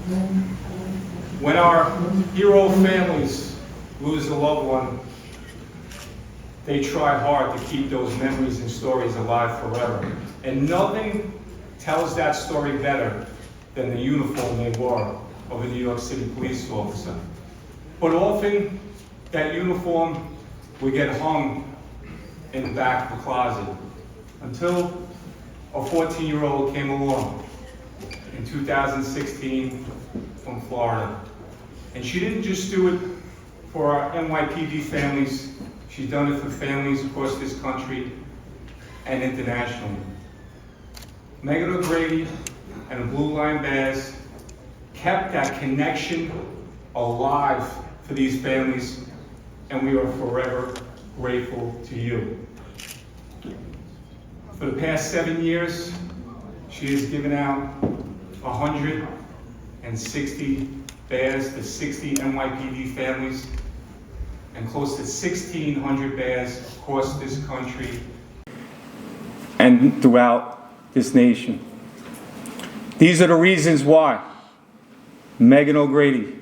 When our hero families lose a loved one, they try hard to keep those memories and stories alive forever. And nothing tells that story better than the uniform they wore of a New York City police officer. But often, that uniform would get hung in the back of the closet until a 14-year-old came along in 2016 from Florida. And she didn't just do it for our NYPD families, she's done it for families across this country and internationally. Megan O'Grady and the Blue Line Bears kept that connection alive for these families, and we are forever grateful to you. For the past 7 years, she has given out 160 bears to 60 NYPD families and close to 1,600 bears across this country and throughout this nation. These are the reasons why Megan O'Grady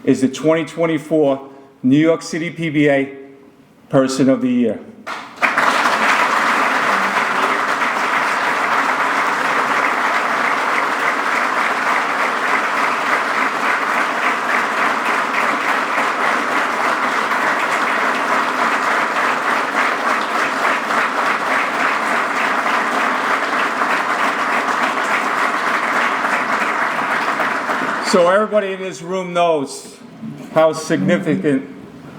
is the 2024 New York City PBA Person of the Year. So everybody in this room knows how significant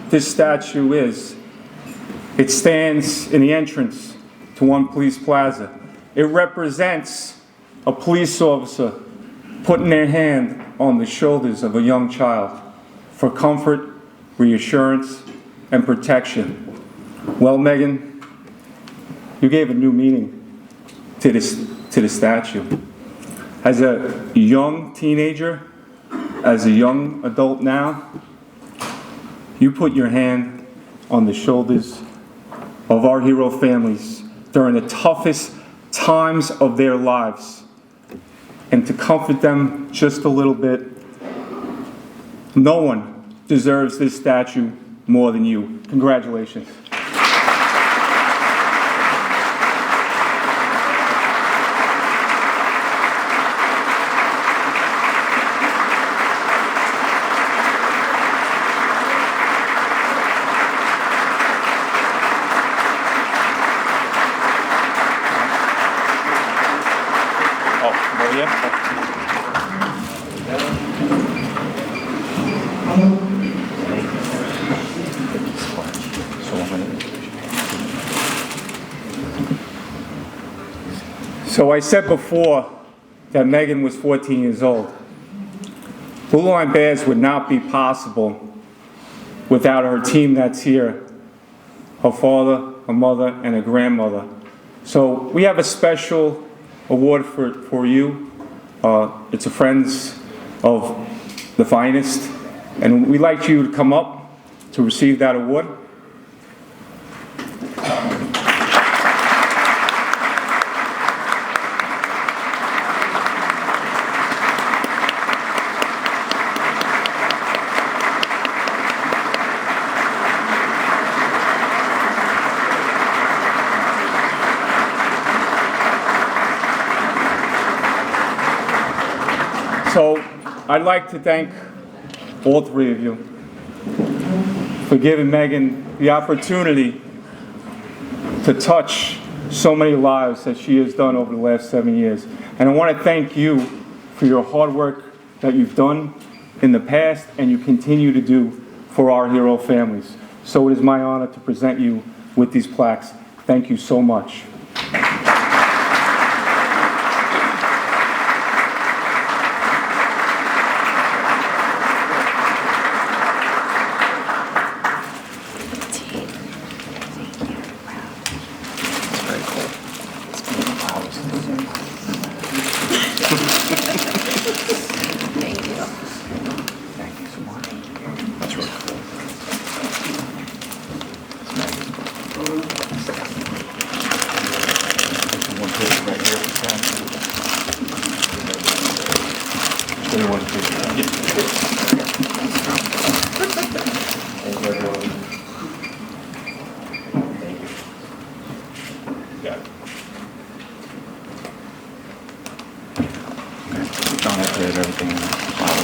this statue is. It stands in the entrance to One Police Plaza. It represents a police officer putting their hand on the shoulders of a young child for comfort, reassurance, and protection. Well, Megan, you gave a new meaning to the statue. As a young teenager, as a young adult now, you put your hand on the shoulders of our hero families during the toughest times of their lives. And to comfort them just a little bit, no one deserves this statue more than you. Congratulations. So I said before that Megan was 14 years old. Blue Line Bears would not be possible without her team that's here, her father, her mother, and her grandmother. So we have a special award for you. It's a Friends of the Finest, and we'd like you to come up to receive that award. So I'd like to thank all three of you for giving Megan the opportunity to touch so many lives that she has done over the last 7 years. And I want to thank you for your hard work that you've done in the past and you continue to do for our hero families. So it is my honor to present you with these plaques. Thank you so much. Everyone, please. Thank you, everyone. Thank you. Got it. Don't have to have everything in the file.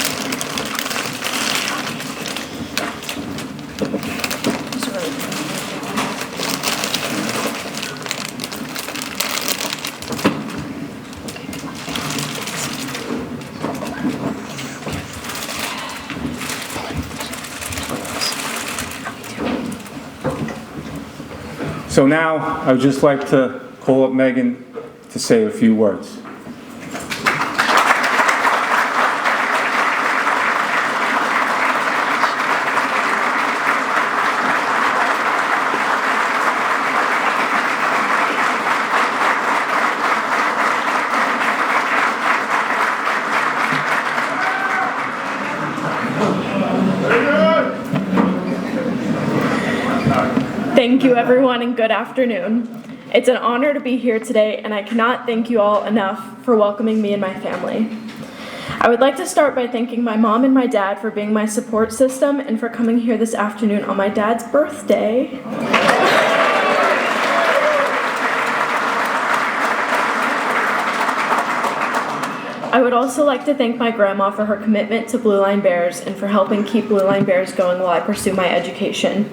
So now, I would just like to call up Megan to say a few words. Thank you, everyone, and good afternoon. It's an honor to be here today, and I cannot thank you all enough for welcoming me and my family. I would like to start by thanking my mom and my dad for being my support system and for coming here this afternoon on my dad's birthday. I would also like to thank my grandma for her commitment to Blue Line Bears and for helping keep Blue Line Bears going while I pursue my education.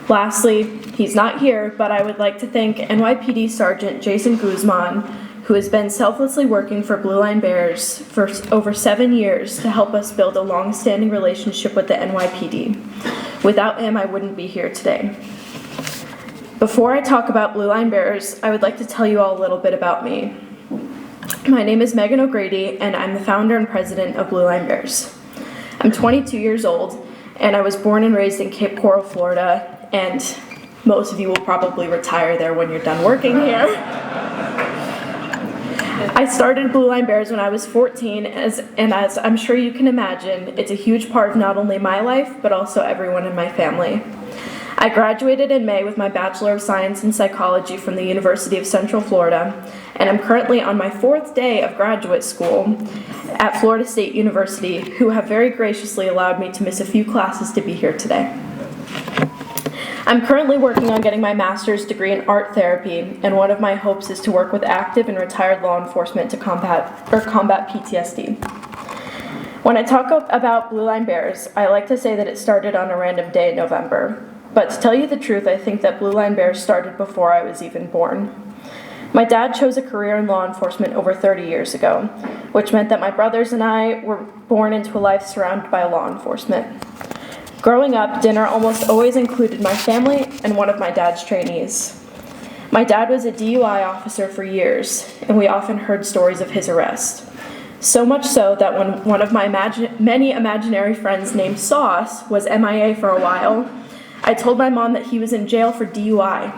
Lastly, he's not here, but I would like to thank NYPD Sergeant Jason Guzman, who has been selflessly working for Blue Line Bears for over 7 years to help us build a long-standing relationship with the NYPD. Without him, I wouldn't be here today. Before I talk about Blue Line Bears, I would like to tell you all a little bit about me. My name is Megan O'Grady, and I'm the founder and president of Blue Line Bears. I'm 22 years old, and I was born and raised in Cape Coral, Florida, and most of you will probably retire there when you're done working here. I started Blue Line Bears when I was 14, and as I'm sure you can imagine, it's a huge part of not only my life, but also everyone in my family. I graduated in May with my Bachelor of Science in Psychology from the University of Central Florida, and I'm currently on my 4th day of graduate school at Florida State University, who have very graciously allowed me to miss a few classes to be here today. I'm currently working on getting my master's degree in art therapy, and one of my hopes is to work with active and retired law enforcement to combat PTSD. When I talk about Blue Line Bears, I like to say that it started on a random day in November. But to tell you the truth, I think that Blue Line Bears started before I was even born. My dad chose a career in law enforcement over 30 years ago, which meant that my brothers and I were born into a life surrounded by law enforcement. Growing up, dinner almost always included my family and one of my dad's trainees. My dad was a DUI officer for years, and we often heard stories of his arrest. So much so that when one of my many imaginary friends named Sauce was MIA for a while, I told my mom that he was in jail for DUI.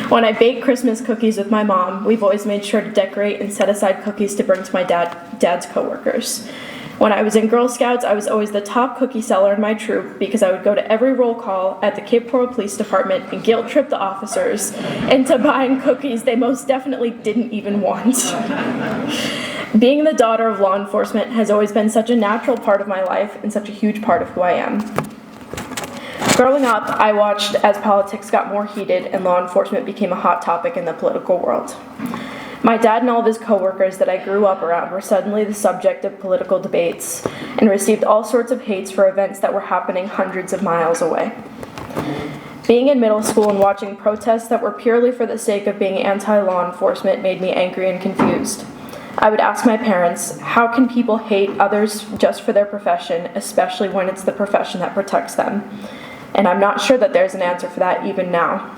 When I bake Christmas cookies with my mom, we've always made sure to decorate and set aside cookies to bring to my dad's coworkers. When I was in Girl Scouts, I was always the top cookie seller in my troop because I would go to every roll call at the Cape Coral Police Department and guilt trip the officers into buying cookies they most definitely didn't even want. Being the daughter of law enforcement has always been such a natural part of my life and such a huge part of who I am. Growing up, I watched as politics got more heated and law enforcement became a hot topic in the political world. My dad and all of his coworkers that I grew up around were suddenly the subject of political debates and received all sorts of hates for events that were happening hundreds of miles away. Being in middle school and watching protests that were purely for the sake of being anti-law enforcement made me angry and confused. I would ask my parents, how can people hate others just for their profession, especially when it's the profession that protects them? And I'm not sure that there's an answer for that even now.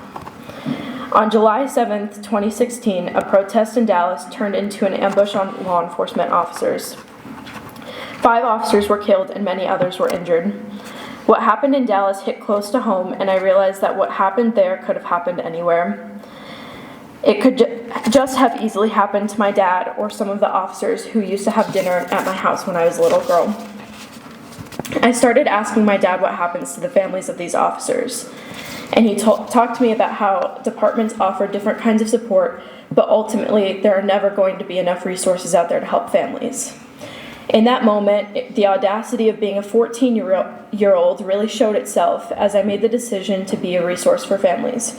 On July 7th, 2016, a protest in Dallas turned into an ambush on law enforcement officers. 5 officers were killed and many others were injured. What happened in Dallas hit close to home, and I realized that what happened there could have happened anywhere. It could just have easily happened to my dad or some of the officers who used to have dinner at my house when I was a little girl. I started asking my dad what happens to the families of these officers. And he talked to me about how departments offer different kinds of support, but ultimately there are never going to be enough resources out there to help families. In that moment, the audacity of being a 14-year-old really showed itself as I made the decision to be a resource for families.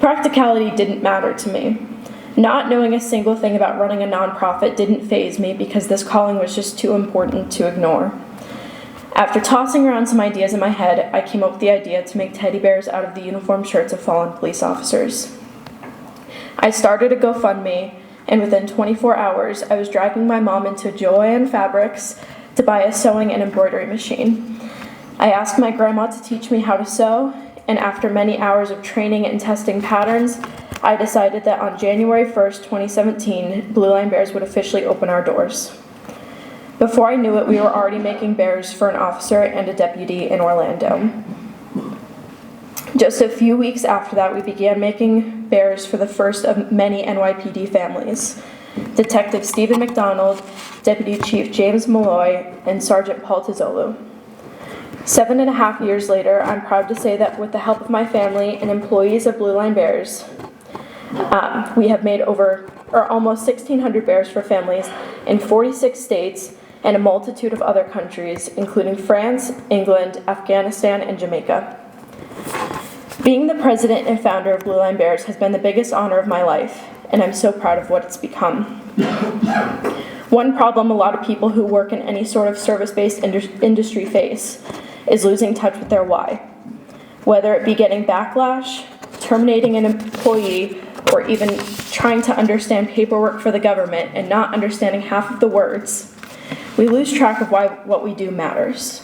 Practicality didn't matter to me. Not knowing a single thing about running a nonprofit didn't faze me because this calling was just too important to ignore. After tossing around some ideas in my head, I came up with the idea to make teddy bears out of the uniform shirts of fallen police officers. I started a GoFundMe, and within 24 hours, I was dragging my mom into Joann Fabrics to buy a sewing and embroidery machine. I asked my grandma to teach me how to sew, and after many hours of training and testing patterns, I decided that on January 1st, 2017, Blue Line Bears would officially open our doors. Before I knew it, we were already making bears for an officer and a deputy in Orlando. Just a few weeks after that, we began making bears for the first of many NYPD families. Detective Stephen McDonald, Deputy Chief James Malloy, and Sergeant Paul Tizzolo. 7.5 years later, I'm proud to say that with the help of my family and employees of Blue Line Bears, we have made almost 1,600 bears for families in 46 states and a multitude of other countries, including France, England, Afghanistan, and Jamaica. Being the president and founder of Blue Line Bears has been the biggest honor of my life, and I'm so proud of what it's become. One problem a lot of people who work in any sort of service-based industry face is losing touch with their why. Whether it be getting backlash, terminating an employee, or even trying to understand paperwork for the government and not understanding half of the words, we lose track of why what we do matters.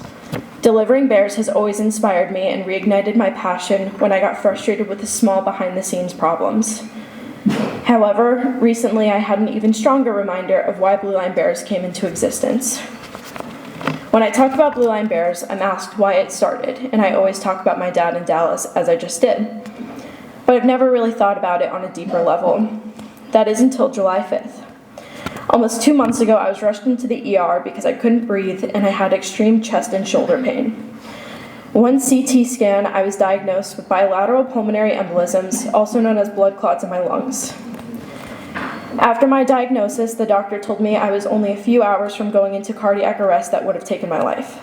Delivering bears has always inspired me and reignited my passion when I got frustrated with the small behind-the-scenes problems. However, recently I had an even stronger reminder of why Blue Line Bears came into existence. When I talk about Blue Line Bears, I'm asked why it started, and I always talk about my dad in Dallas, as I just did. But I've never really thought about it on a deeper level. That is until July 5th. Almost 2 months ago, I was rushed into the ER because I couldn't breathe and I had extreme chest and shoulder pain. One CT scan, I was diagnosed with bilateral pulmonary embolisms, also known as blood clots in my lungs. After my diagnosis, the doctor told me I was only a few hours from going into cardiac arrest that would have taken my life.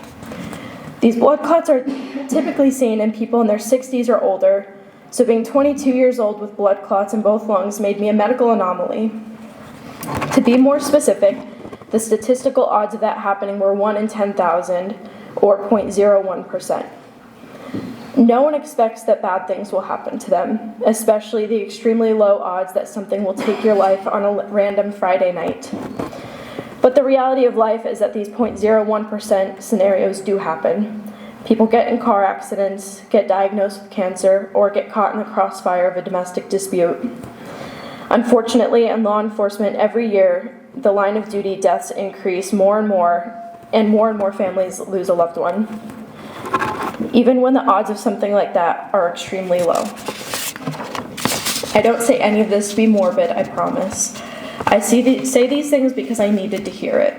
These blood clots are typically seen in people in their 60s or older, so being 22 years old with blood clots in both lungs made me a medical anomaly. To be more specific, the statistical odds of that happening were 1 in 10,000, or 0.01%. No one expects that bad things will happen to them, especially the extremely low odds that something will take your life on a random Friday night. But the reality of life is that these 0.01% scenarios do happen. People get in car accidents, get diagnosed with cancer, or get caught in the crossfire of a domestic dispute. Unfortunately, in law enforcement, every year, the line of duty deaths increase more and more families lose a loved one, even when the odds of something like that are extremely low. I don't say any of this to be morbid, I promise. I say these things because I needed to hear it.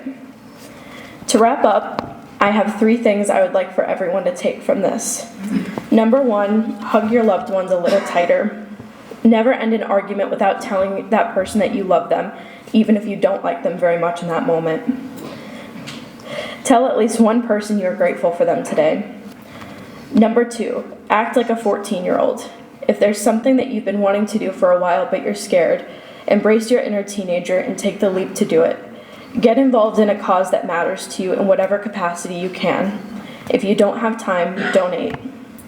To wrap up, I have 3 things I would like for everyone to take from this. Number 1, hug your loved ones a little tighter. Never end an argument without telling that person that you love them, even if you don't like them very much in that moment. Tell at least one person you're grateful for them today. Number 2, act like a 14-year-old. If there's something that you've been wanting to do for a while but you're scared, embrace your inner teenager and take the leap to do it. Get involved in a cause that matters to you in whatever capacity you can. If you don't have time, donate.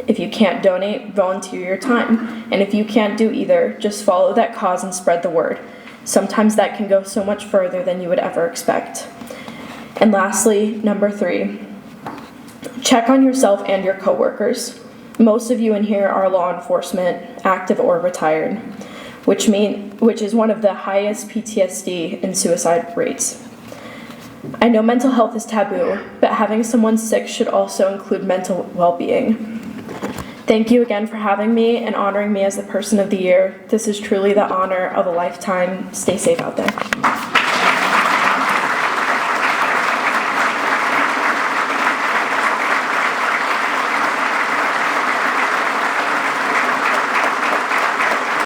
If you can't donate, volunteer your time. And if you can't do either, just follow that cause and spread the word. Sometimes that can go so much further than you would ever expect. And lastly, number 3, check on yourself and your coworkers. Most of you in here are law enforcement, active or retired, which is one of the highest PTSD and suicide rates. I know mental health is taboo, but having someone sick should also include mental well-being. Thank you again for having me and honoring me as the Person of the Year. This is truly the honor of a lifetime. Stay safe out there.